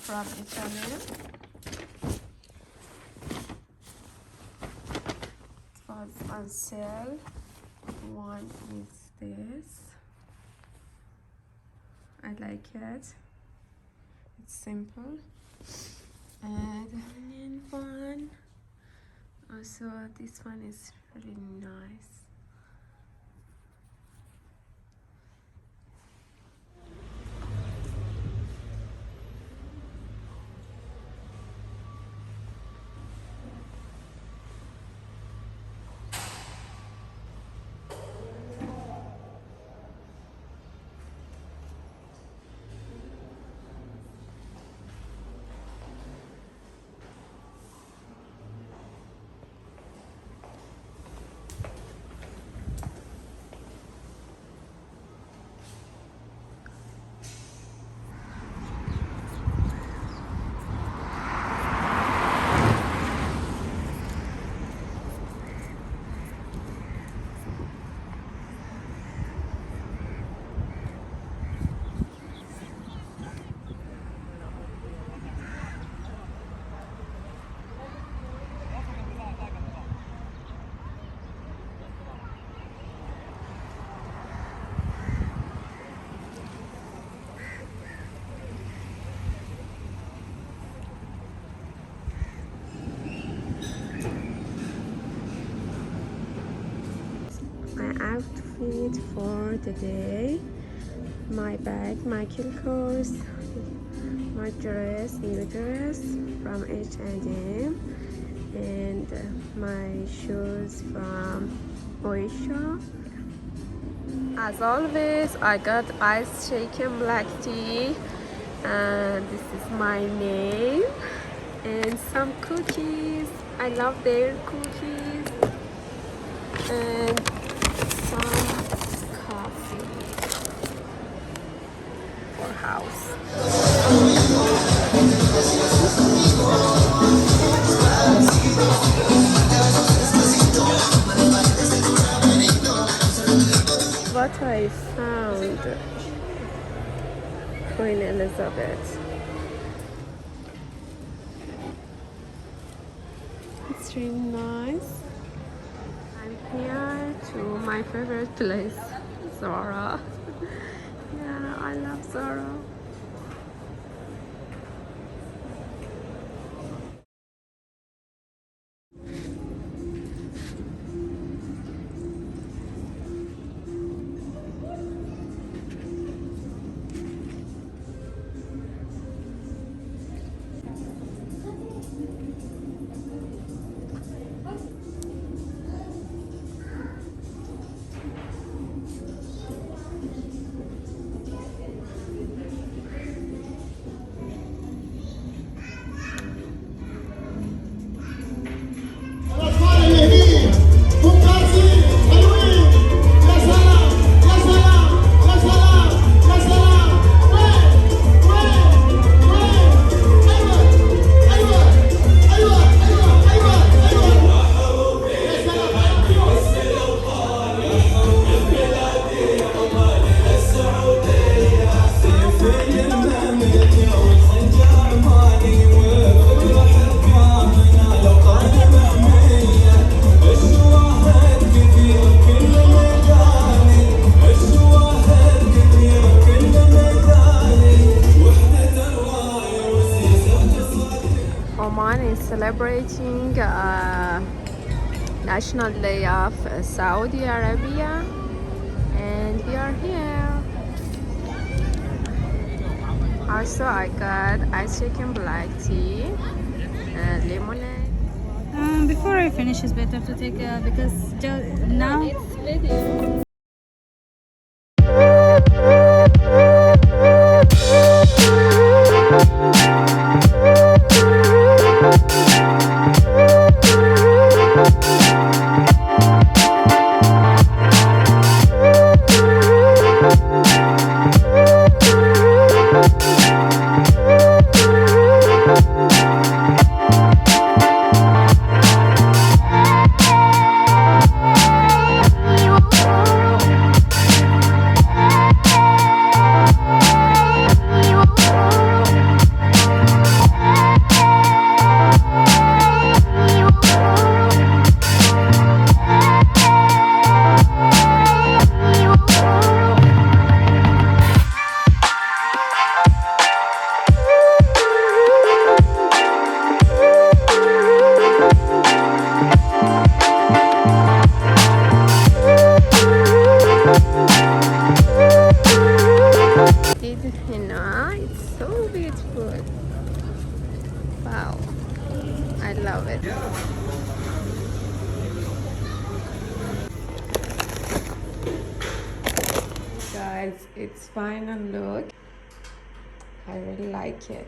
from Italy. It was on sale. One is this. I like it. It's simple. And the linen one. Also, this one is really nice. My outfit for the day, my bag, my clothes, my dress, new dress from H&M, and my shoes from Oisha. As always, I got ice shaken black tea, and this is my name, and some cookies. I love their cookies, and some coffee for house. What I found, Queen Elizabeth. It's really nice. I'm here to my favorite place, Zara. Yeah, I love Zara. Oman is celebrating National Day of Saudi Arabia, and we are here. Also, I got ice shaken black tea and lemonade. Before I finish, it's better to take because now It's ready. guys its final look. I really like it.